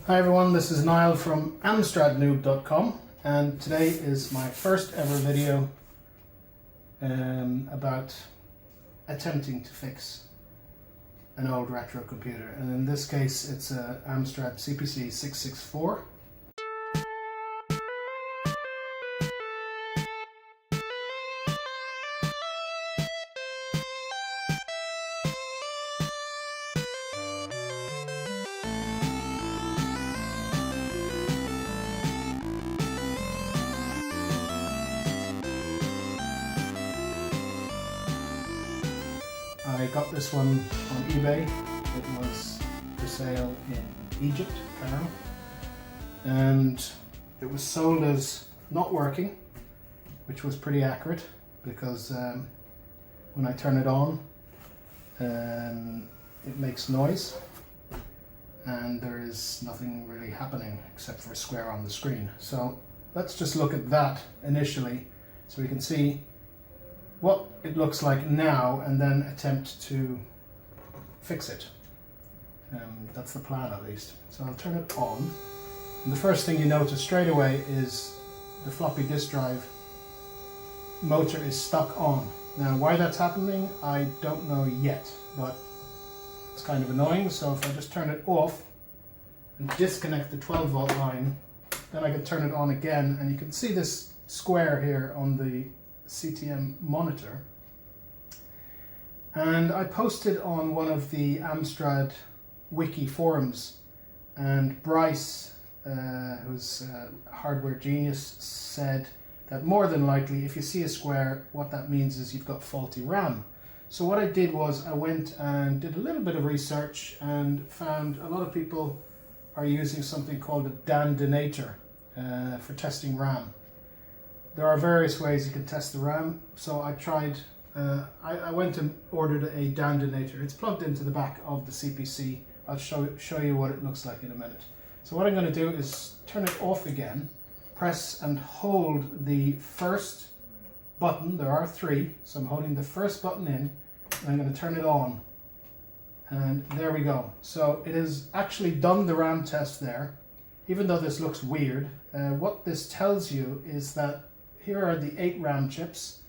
Hi everyone, this is Noel from amstradnoob.com, and today is my first ever video about attempting to fix an old retro computer, and in this case it's a Amstrad CPC 664. I got this one on eBay. It was for sale in Egypt, Cairo, and it was sold as not working, which was pretty accurate because when I turn it on, it makes noise and there is nothing really happening except for a square on the screen. So let's just look at that initially so we can see what it looks like now and then attempt to fix it. That's the plan, at least. So I'll turn it on, and the first thing you notice straight away is the floppy disk drive motor is stuck on. Now why that's happening I don't know yet, but it's kind of annoying. So if I just turn it off and disconnect the 12-volt line, then I can turn it on again, and you can see this square here on the CTM monitor. And I posted on one of the Amstrad Wiki forums, and Bryce, who's a hardware genius, said that more than likely if you see a square, what that means is you've got faulty RAM. So what I did was I went and did a little bit of research and found a lot of people are using something called a dandinator for testing RAM. There are various ways you can test the RAM, so I tried, I went and ordered a dandinator. It's plugged into the back of the CPC. I'll show you what it looks like in a minute. So what I'm going to do is turn it off again, press and hold the first button. There are three, so I'm holding the first button in, and I'm going to turn it on. And there we go. So it has actually done the RAM test there. Even though this looks weird, what this tells you is that here are the 8 RAM chips,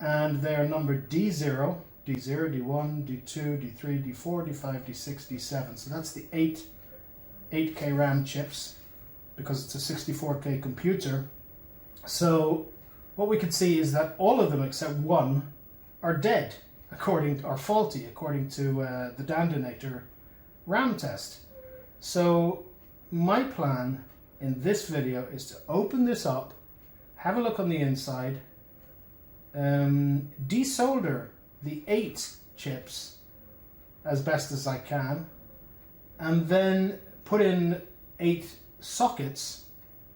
and they are numbered D0, D0, D1, D2, D3, D4, D5, D6, D7. So that's the 8K RAM chips, because it's a 64K computer. So what we can see is that all of them except one are dead, or faulty, according to the dandinator RAM test. So my plan in this video is to open this up, have a look on the inside, desolder the 8 chips as best as I can, and then put in 8 sockets,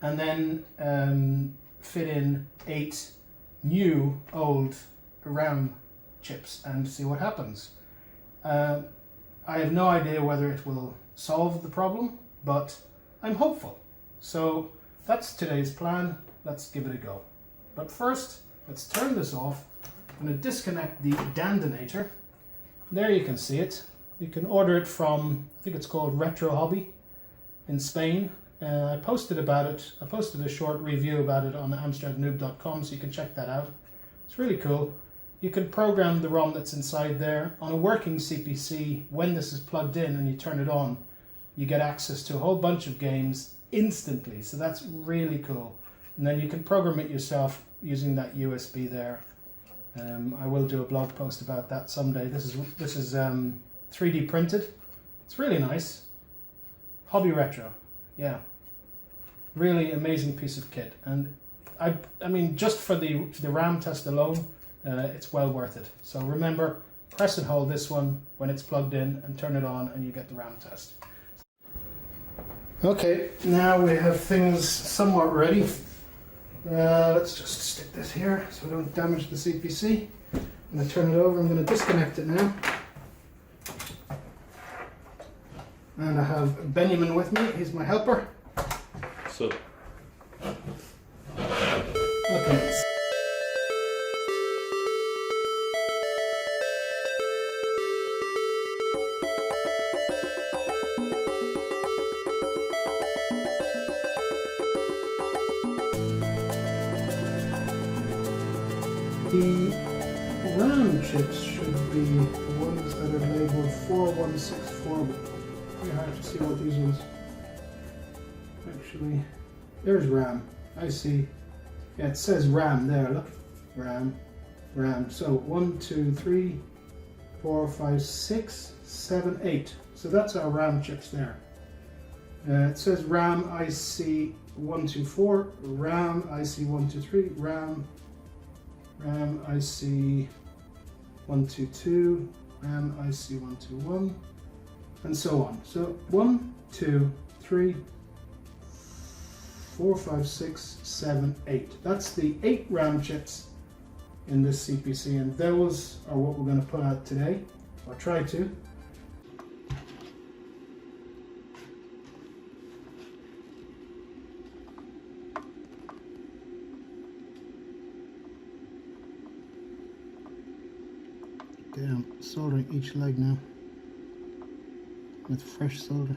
and then fit in 8 new old RAM chips and see what happens. I have no idea whether it will solve the problem, but I'm hopeful. So that's today's plan. Let's give it a go. But first, let's turn this off. I'm going to disconnect the dandinator. There you can see it. You can order it from, I think it's called Retro Hobby in Spain. I posted about it. I posted a short review about it on amstradnoob.com, so you can check that out. It's really cool. You can program the ROM that's inside there. On a working CPC, when this is plugged in and you turn it on, you get access to a whole bunch of games instantly. So that's really cool. And then you can program it yourself using that USB there. I will do a blog post about that someday. This is 3D printed. It's really nice. Hobby Retro, yeah. Really amazing piece of kit. And I mean, just for the RAM test alone, it's well worth it. So remember, press and hold this one when it's plugged in and turn it on, and you get the RAM test. Okay, now we have things somewhat ready. Let's just stick this here so we don't damage the CPC. I'm going to turn it over. I'm going to disconnect it now. And I have Benjamin with me. He's my helper. So. Okay. The RAM chips should be the ones that are labeled 4164. Very hard to see what these ones. Actually, there's RAM. I see. Yeah, it says RAM there. Look, RAM. So 1, 2, 3, 4, 5, 6, 7, 8. So that's our RAM chips there. It says RAM IC 124, RAM IC 123, RAM IC 122, RAM IC 121, and so on. So 1, 2, 3, 4, 5, 6, 7, 8. That's the 8 RAM chips in this CPC, and those are what we're going to put out today, or try to. Okay, I'm soldering each leg now with fresh solder.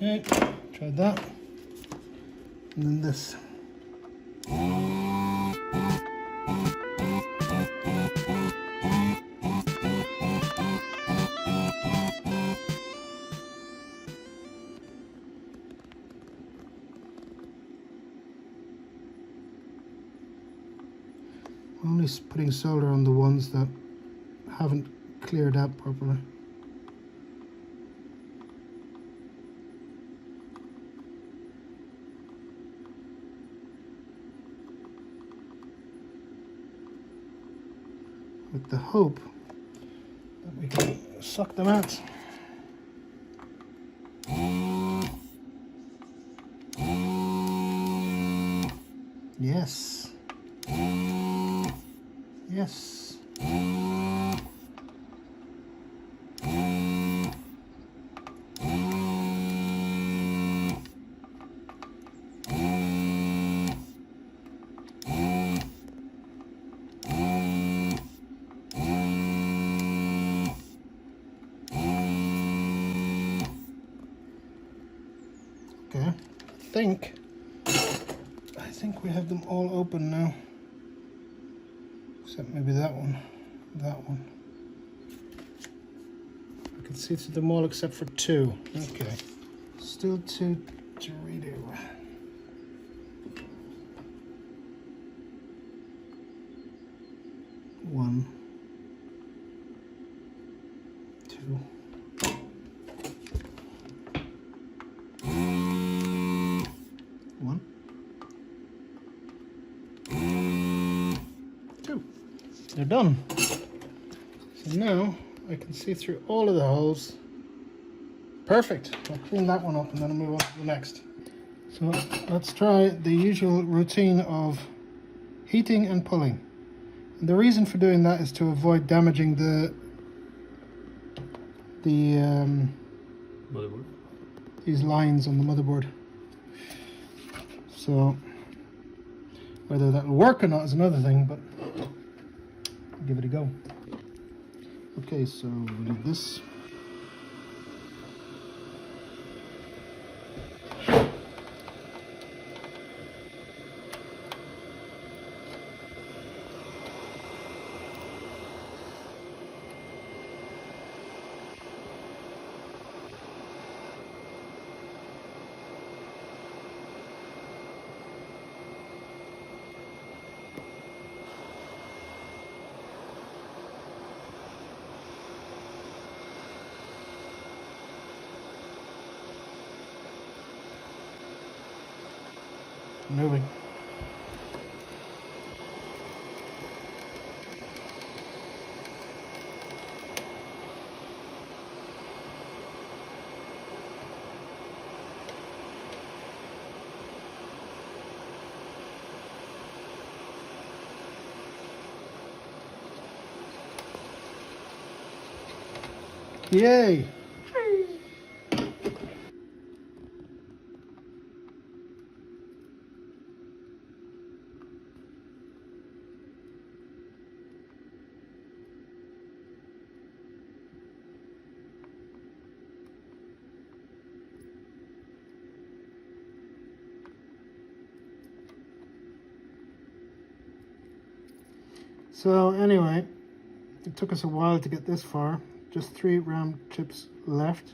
Okay, tried that. And then this. Only putting solder on the ones that haven't cleared out properly. With the hope that we can suck them out. Yes. Yes. Okay, I think we have them all open now, except maybe that one. I can see through them all except for 2. Okay, still 2 to redo. 1, 2. They're done. So now I can see through all of the holes. Perfect. I'll clean that one up and then I'll move on to the next. So let's try the usual routine of heating and pulling. And the reason for doing that is to avoid damaging the motherboard. These lines on the motherboard. So whether that'll work or not is another thing, but give it a go. Okay, so we need this. Moving. Yay! So anyway, it took us a while to get this far. Just 3 RAM chips left.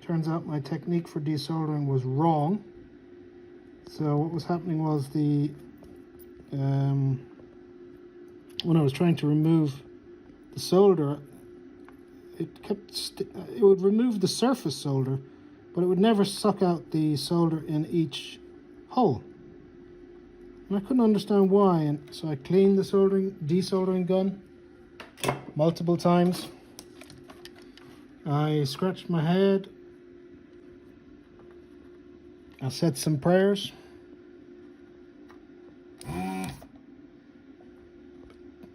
Turns out my technique for desoldering was wrong. So what was happening was when I was trying to remove the solder, it would remove the surface solder, but it would never suck out the solder in each hole. And I couldn't understand why, and so I cleaned the desoldering gun multiple times. I scratched my head. I said some prayers.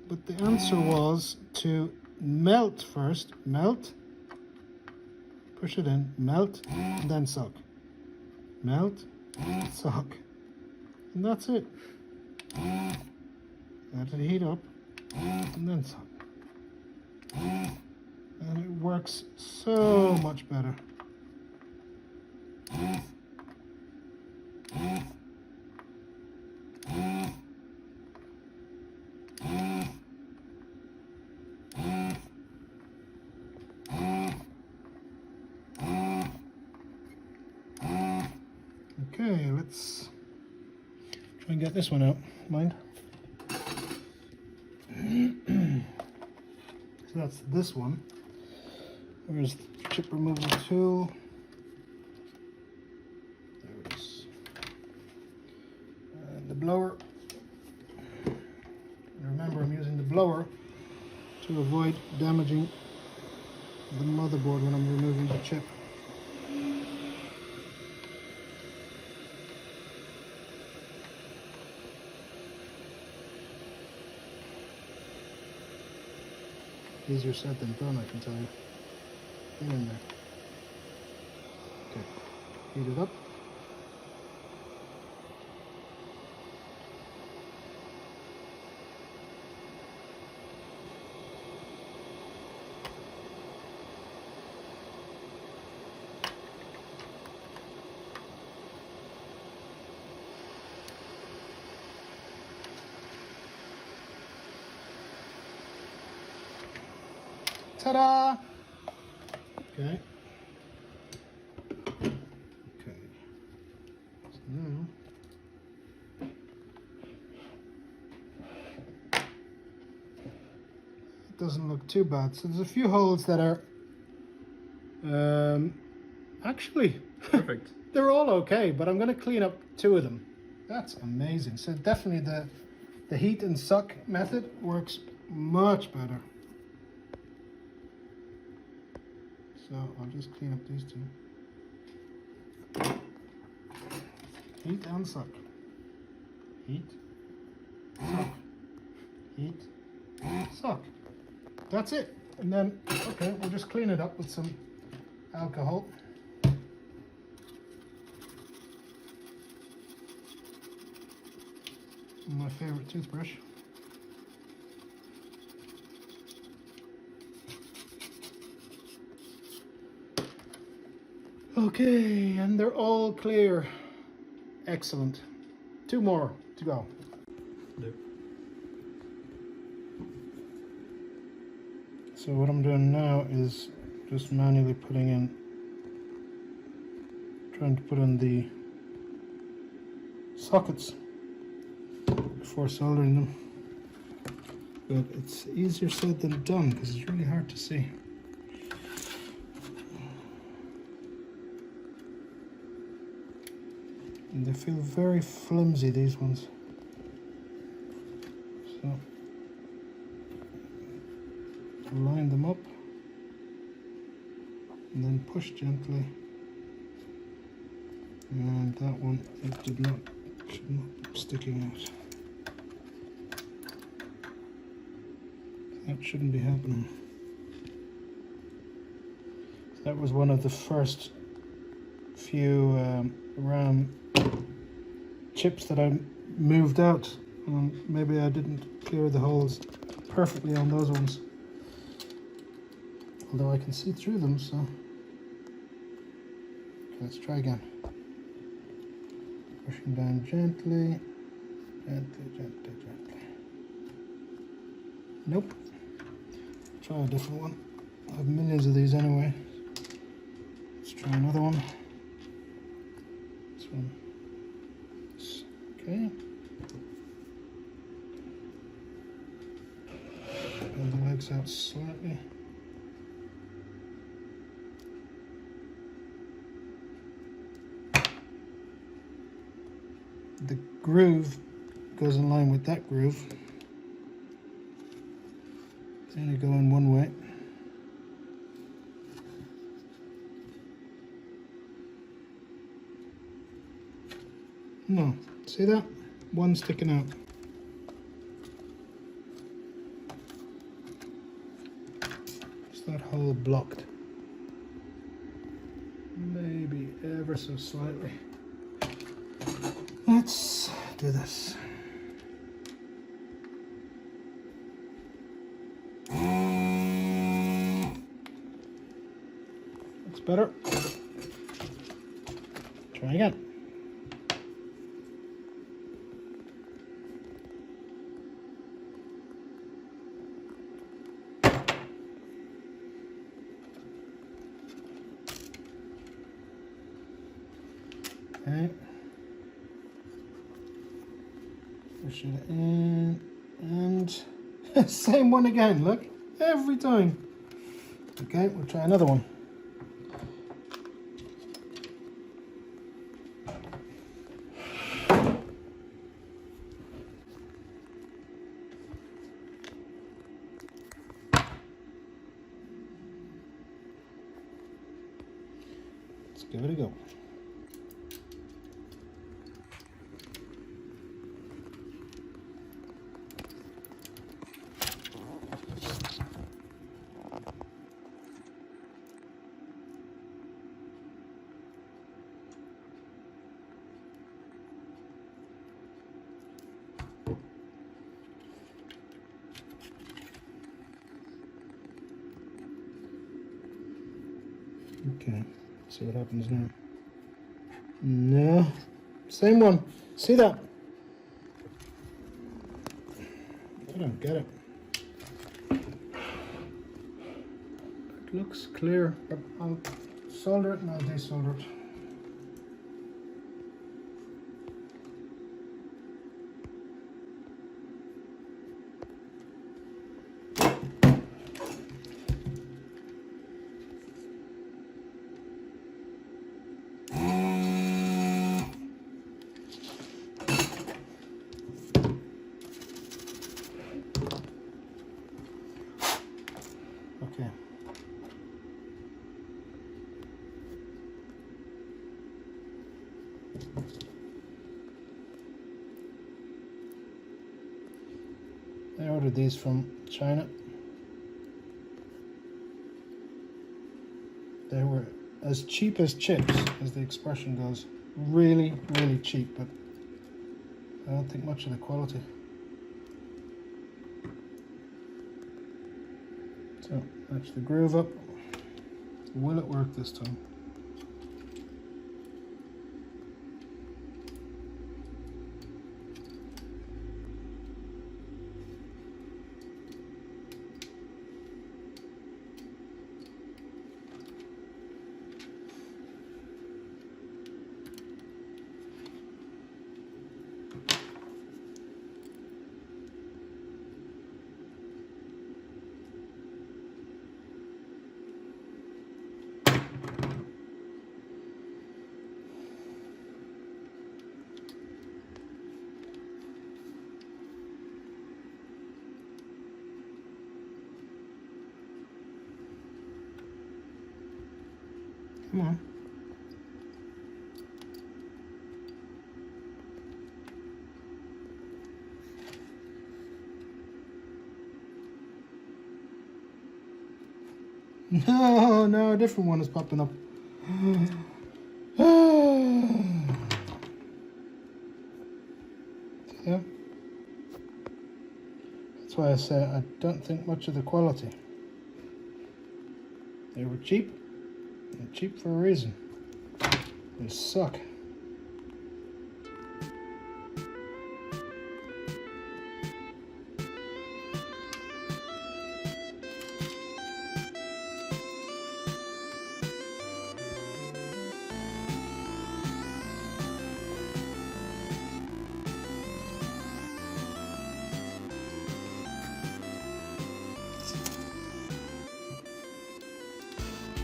But the answer was to melt first. Melt. Push it in. Melt. And then suck. Melt. Suck. And that's it. Let it heat up. And then suck. And it works so much better. Okay, let's try and get this one out. Mind? So that's this one. Where's the chip removal tool? There it is. And the blower. Remember, I'm using the blower to avoid damaging the motherboard when I'm removing the chip. Easier said than done, I can tell you. Get in there. Okay, heat it up. Ta-da! Okay. Okay. So now it doesn't look too bad. So there's a few holes that are actually perfect. They're all okay, but I'm going to clean up 2 of them. That's amazing. So definitely the heat and suck method works much better. So I'll just clean up these 2. Heat and suck. Heat, suck. Heat, suck. That's it. And then, okay, we'll just clean it up with some alcohol. My favorite toothbrush. Okay, and they're all clear. Excellent. 2 more to go. Yep. So what I'm doing now is just manually trying to put in the sockets before soldering them. But it's easier said than done because it's really hard to see. And they feel very flimsy, these ones. So, line them up and then push gently. And that one, it should not be sticking out. That shouldn't be happening. That was one of the first few RAM chips that I moved out. Maybe I didn't clear the holes perfectly on those ones. Although I can see through them, so... Okay, let's try again. Pushing down gently. Gently. Nope. Try a different one. I have millions of these anyway. Let's try another one. This one. Okay. Pull the legs out slightly. The groove goes in line with that groove. It's only going one way. No, see that? One sticking out. Is that hole blocked? Maybe ever so slightly. Let's do this. Looks better. Try again. Okay. Push it in, and same one again, look, every time. Okay, we'll try another one. Let's give it a go. Okay, see what happens now. No, same one. See that? I don't get it. It looks clear, but I'll solder it and I'll de-solder it. Okay. I ordered these from China. They were as cheap as chips, as the expression goes. Really, really cheap, but I don't think much of the quality. So, match the groove up. Will it work this time? Come on. No, a different one is popping up. Yeah. That's why I say I don't think much of the quality. They were cheap. They're cheap for a reason. They suck.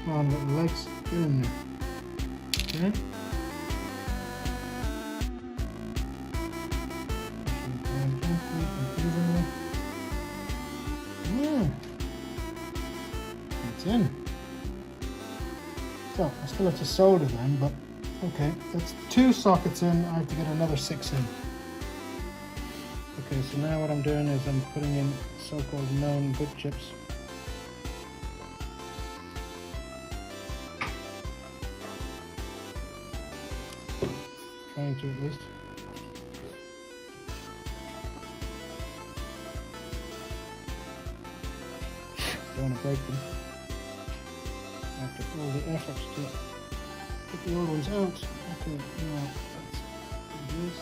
Come on, little legs, get in there. Okay? Yeah. It's in. So, I still have to solder them, but okay, that's 2 sockets in. I have to get another 6 in. Okay, so now what I'm doing is I'm putting in so-called known good chips. Trying to at least. Don't want to break them. After all the efforts to get the old ones out. Okay, now let's do this.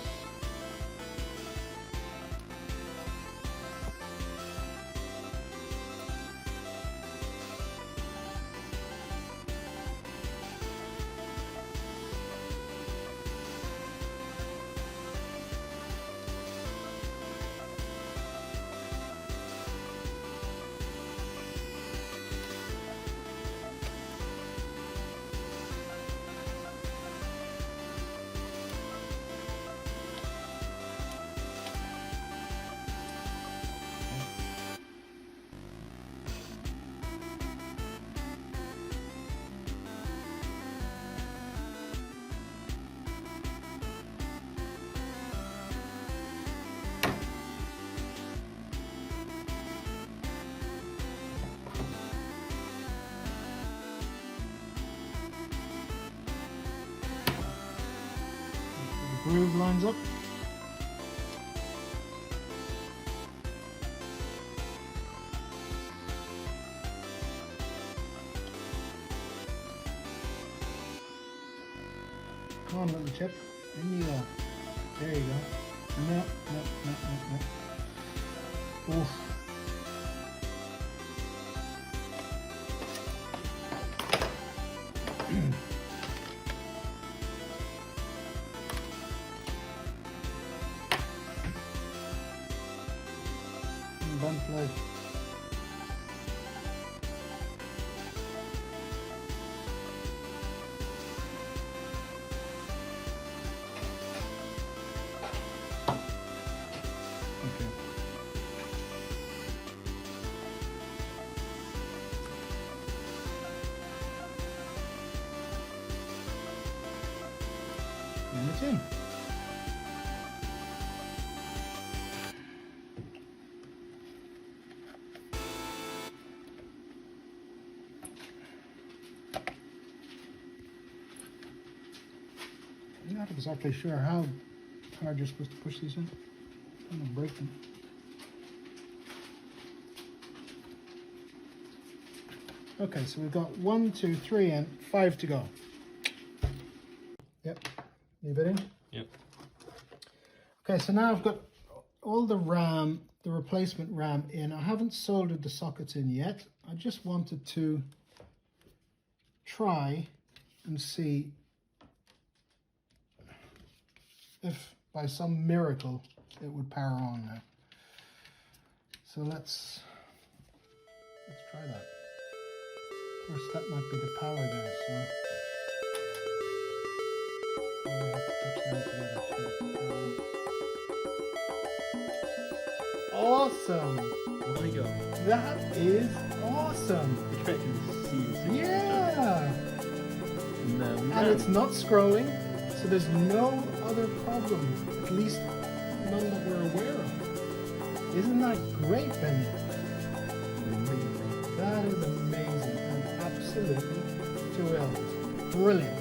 Groove lines up. Come on, little chip. In you go. There you go. No. Oof. Bent leg. Okay. And it's in. I'm not exactly sure how hard you're supposed to push these in. I'm gonna break them. Okay, so we've got 1, 2, 3, and 5 to go. Yep. Leave it in? Yep. Okay, so now I've got all the RAM, the replacement RAM in. I haven't soldered the sockets in yet. I just wanted to try and see if by some miracle it would power on now. So let's try that. Of course, that might be the power there, so we have to touch them together too. Awesome! Oh my god. That is awesome! Expecting to see this. Yeah! No. And it's not scrolling, so there's no other problem, at least none that we're aware of. Isn't that great, Ben? That is amazing. And absolutely thrilled. Brilliant.